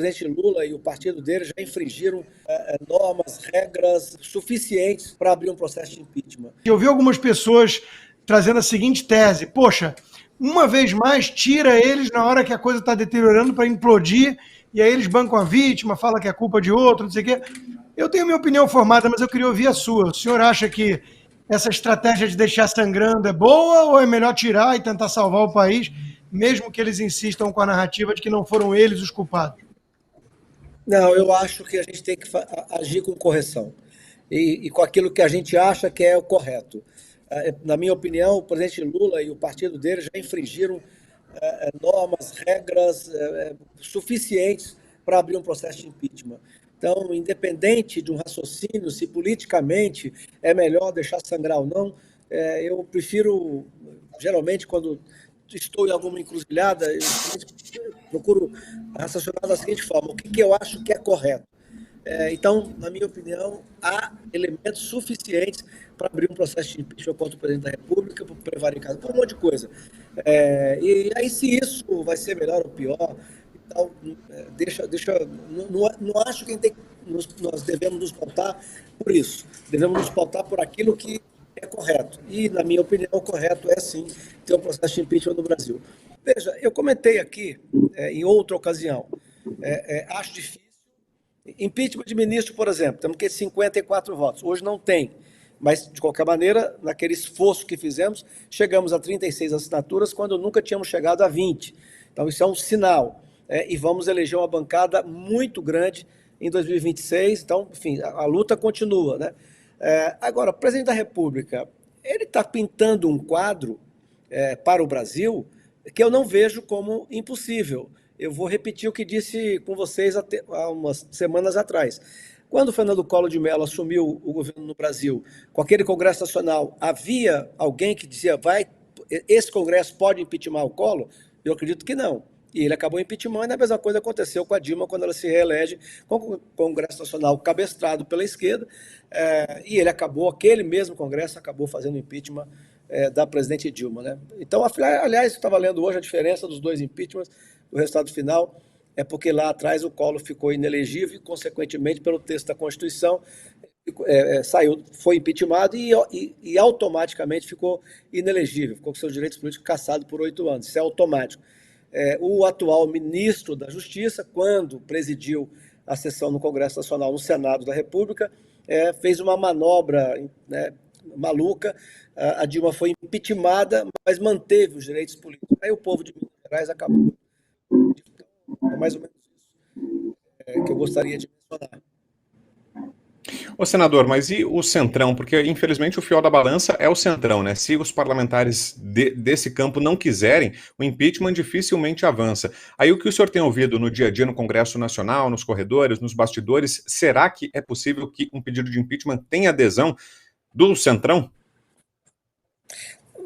presidente Lula e o partido dele já infringiram normas, regras suficientes para abrir um processo de impeachment. Eu vi algumas pessoas trazendo a seguinte tese: poxa, uma vez mais tira eles na hora que a coisa está deteriorando para implodir, e aí eles bancam a vítima, fala que é culpa de outro, não sei o quê. Eu tenho minha opinião formada, mas eu queria ouvir a sua. O senhor acha que essa estratégia de deixar sangrando é boa ou é melhor tirar e tentar salvar o país, mesmo que eles insistam com a narrativa de que não foram eles os culpados? Não, eu acho que a gente tem que agir com correção e com aquilo que a gente acha que é o correto. Na minha opinião, o presidente Lula e o partido dele já infringiram normas, regras suficientes para abrir um processo de impeachment. Então, independente de um raciocínio, se politicamente é melhor deixar sangrar ou não, eu prefiro, geralmente, quando estou em alguma encruzilhada, eu procuro raciocinar da seguinte forma: o que eu acho que é correto? Então, na minha opinião, há elementos suficientes para abrir um processo de impeachment contra o presidente da República, por prevaricação, por um monte de coisa. E aí, se isso vai ser melhor ou pior, então, não acho que nós devemos nos pautar por isso. Devemos nos pautar por aquilo que é correto. E, na minha opinião, o correto é, sim, ter um processo de impeachment no Brasil. Veja, eu comentei aqui, em outra ocasião, acho difícil. Impeachment de ministro, por exemplo, temos que ter 54 votos. Hoje não tem. Mas, de qualquer maneira, naquele esforço que fizemos, chegamos a 36 assinaturas, quando nunca tínhamos chegado a 20. Então, isso é um sinal. E vamos eleger uma bancada muito grande em 2026. Então, enfim, a luta continua, né? Agora, o presidente da República, ele está pintando um quadro para o Brasil que eu não vejo como impossível. Eu vou repetir o que disse com vocês há umas semanas atrás. Quando o Fernando Collor de Mello assumiu o governo no Brasil, com aquele Congresso Nacional, havia alguém que dizia, esse Congresso pode impeachment o Collor? Eu acredito que não. E ele acabou impeachment, e a mesma coisa aconteceu com a Dilma quando ela se reelege com o Congresso Nacional cabestrado pela esquerda, e ele acabou, aquele mesmo Congresso acabou fazendo impeachment da presidente Dilma, né? Então, aliás, eu estava lendo hoje a diferença dos dois impeachments, o resultado final é porque lá atrás o Collor ficou inelegível e, consequentemente, pelo texto da Constituição, foi impeachmentado e automaticamente ficou inelegível, ficou com seus direitos políticos cassados por 8 anos. Isso é automático. O atual ministro da Justiça, quando presidiu a sessão no Congresso Nacional, no Senado da República, fez uma manobra, né, maluca. A Dilma foi impeachmentada, mas manteve os direitos políticos. Aí o povo de Minas Gerais acabou. É mais ou menos isso que eu gostaria de mencionar. Ô senador, mas e o Centrão? Porque, infelizmente, o fiel da balança é o Centrão, né? Se os parlamentares desse campo não quiserem, o impeachment dificilmente avança. Aí o que o senhor tem ouvido no dia a dia no Congresso Nacional, nos corredores, nos bastidores, será que é possível que um pedido de impeachment tenha adesão do Centrão?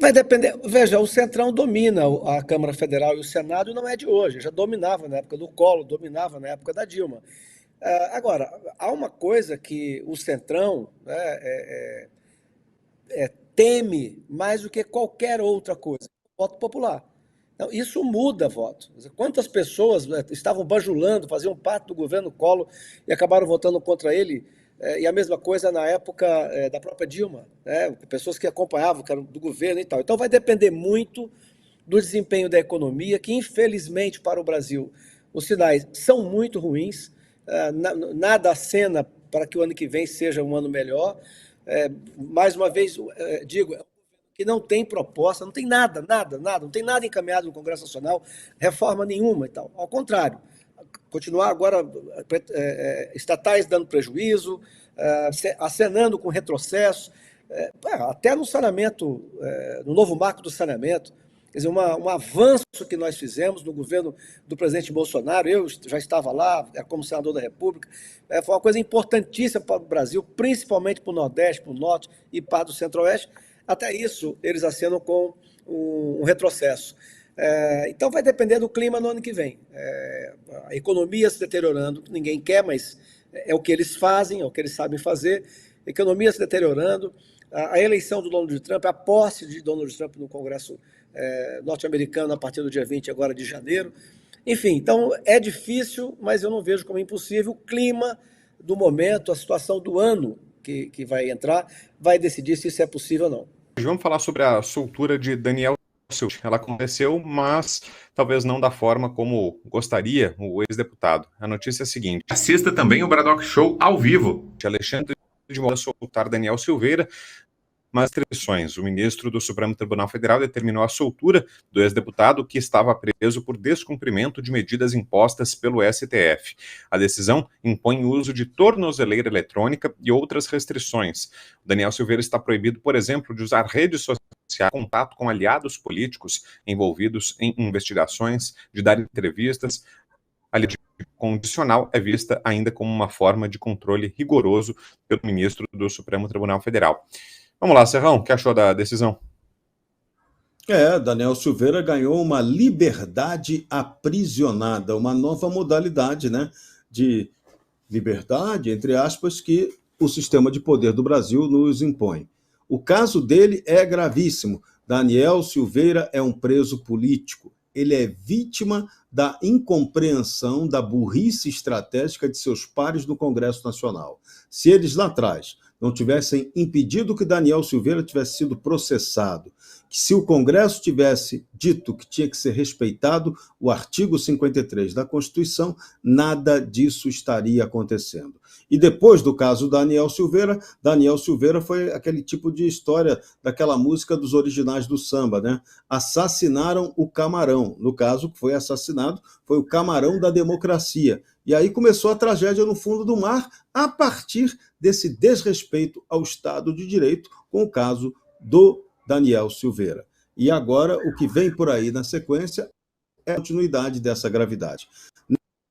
Vai depender. Veja, o Centrão domina a Câmara Federal e o Senado, e não é de hoje. Já dominava na época do Collor, dominava na época da Dilma. Agora, há uma coisa que o Centrão, né, teme mais do que qualquer outra coisa: voto popular. Então, isso muda voto. Quantas pessoas estavam bajulando, faziam parte do governo Collor e acabaram votando contra ele? E a mesma coisa na época da própria Dilma, né? Pessoas que acompanhavam, que eram do governo e tal. Então vai depender muito do desempenho da economia, que infelizmente para o Brasil os sinais são muito ruins. Nada acena para que o ano que vem seja um ano melhor. Mais uma vez, digo, que não tem proposta, não tem nada, não tem nada encaminhado no Congresso Nacional, reforma nenhuma e tal. Ao contrário, continuar agora estatais dando prejuízo, acenando com retrocesso, até no saneamento, no novo marco do saneamento. Quer dizer, um avanço que nós fizemos no governo do presidente Bolsonaro, eu já estava lá como senador da República, foi uma coisa importantíssima para o Brasil, principalmente para o Nordeste, para o Norte e para o Centro-Oeste. Até isso, eles acenam com um retrocesso. Então, vai depender do clima no ano que vem. A economia se deteriorando, ninguém quer, mas é o que eles fazem, é o que eles sabem fazer. A economia se deteriorando, a eleição do Donald Trump, a posse de Donald Trump no Congresso norte-americano a partir do dia 20 agora de janeiro. Enfim, então é difícil, mas eu não vejo como impossível. O clima do momento, a situação do ano que vai entrar, vai decidir se isso é possível ou não. Vamos falar sobre a soltura de Daniel Silveira. Ela aconteceu, mas talvez não da forma como gostaria o ex-deputado. A notícia é a seguinte: assista também o Braddock Show ao vivo de Alexandre de Moraes soltar Daniel Silveira. Mas restrições. O ministro do Supremo Tribunal Federal determinou a soltura do ex-deputado que estava preso por descumprimento de medidas impostas pelo STF. A decisão impõe o uso de tornozeleira eletrônica e outras restrições. O Daniel Silveira está proibido, por exemplo, de usar redes sociais, contato com aliados políticos envolvidos em investigações, de dar entrevistas. A liberdade condicional é vista ainda como uma forma de controle rigoroso pelo ministro do Supremo Tribunal Federal. Vamos lá, Serrão, o que achou da decisão? Daniel Silveira ganhou uma liberdade aprisionada, uma nova modalidade, né, de liberdade, entre aspas, que o sistema de poder do Brasil nos impõe. O caso dele é gravíssimo. Daniel Silveira é um preso político. Ele é vítima da incompreensão, da burrice estratégica de seus pares no Congresso Nacional. Se eles lá atrás não tivessem impedido que Daniel Silveira tivesse sido processado, que se o Congresso tivesse dito que tinha que ser respeitado o artigo 53 da Constituição, nada disso estaria acontecendo. E depois do caso Daniel Silveira foi aquele tipo de história daquela música dos originais do samba, né? Assassinaram o camarão. No caso, que foi assassinado foi o camarão da democracia. E aí começou a tragédia no fundo do mar, a partir desse desrespeito ao Estado de Direito, com o caso do Daniel Silveira. E agora, o que vem por aí na sequência é a continuidade dessa gravidade.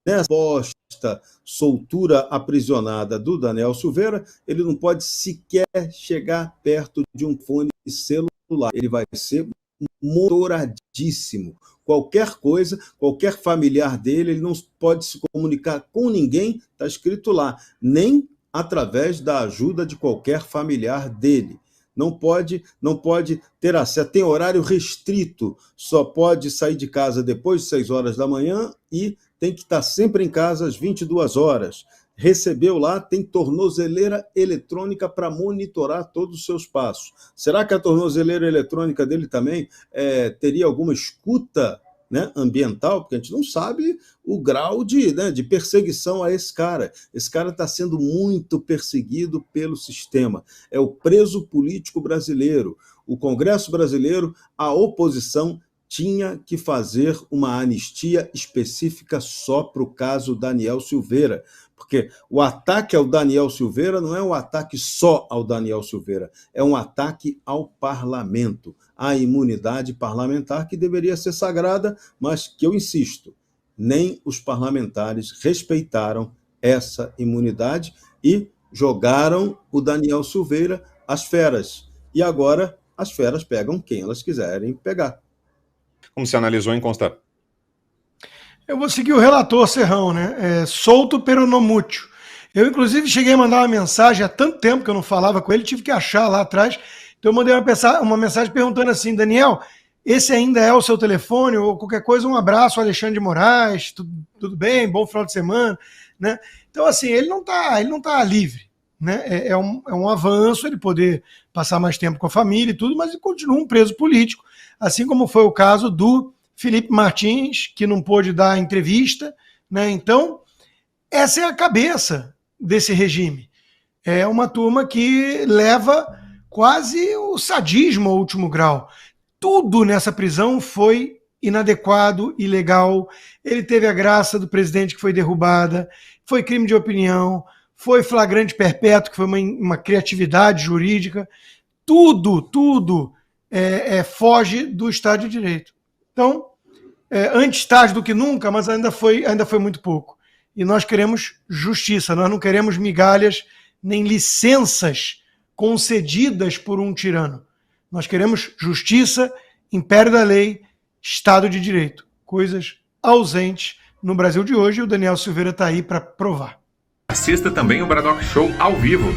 Nessa posta soltura aprisionada do Daniel Silveira, ele não pode sequer chegar perto de um fone celular. Ele vai ser monitoradíssimo. Qualquer coisa, qualquer familiar dele, ele não pode se comunicar com ninguém, está escrito lá, nem através da ajuda de qualquer familiar dele. Não pode ter acesso, tem horário restrito, só pode sair de casa depois de 6 horas da manhã e tem que estar sempre em casa às 22 horas. Recebeu lá, tem tornozeleira eletrônica para monitorar todos os seus passos. Será que a tornozeleira eletrônica dele também teria alguma escuta, né, ambiental? Porque a gente não sabe o grau de perseguição a esse cara. Esse cara está sendo muito perseguido pelo sistema. É o preso político brasileiro. O Congresso brasileiro, a oposição tinha que fazer uma anistia específica só para o caso Daniel Silveira. Porque o ataque ao Daniel Silveira não é um ataque só ao Daniel Silveira, é um ataque ao parlamento, à imunidade parlamentar que deveria ser sagrada, mas que, eu insisto, nem os parlamentares respeitaram essa imunidade e jogaram o Daniel Silveira às feras. E agora as feras pegam quem elas quiserem pegar. Como se analisou em Consta? Eu vou seguir o relator Serrão, né? Solto pero no mucho. Eu, inclusive, cheguei a mandar uma mensagem, há tanto tempo que eu não falava com ele, tive que achar lá atrás. Então eu mandei uma mensagem perguntando assim: Daniel, esse ainda é o seu telefone? Ou qualquer coisa, um abraço, Alexandre de Moraes, tudo bem? Bom final de semana, né? Então, assim, ele não tá livre, né? É um avanço ele poder passar mais tempo com a família e tudo, mas ele continua um preso político, assim como foi o caso do Felipe Martins, que não pôde dar entrevista, né? Então, essa é a cabeça desse regime. É uma turma que leva quase o sadismo ao último grau. Tudo nessa prisão foi inadequado, ilegal. Ele teve a graça do presidente que foi derrubada, foi crime de opinião, foi flagrante perpétuo, que foi uma criatividade jurídica. Tudo foge do Estado de Direito. Então, antes tarde do que nunca, mas ainda foi muito pouco. E nós queremos justiça, nós não queremos migalhas nem licenças concedidas por um tirano. Nós queremos justiça, império da lei, Estado de Direito. Coisas ausentes no Brasil de hoje, e o Daniel Silveira está aí para provar. Assista também o Braddock Show ao vivo.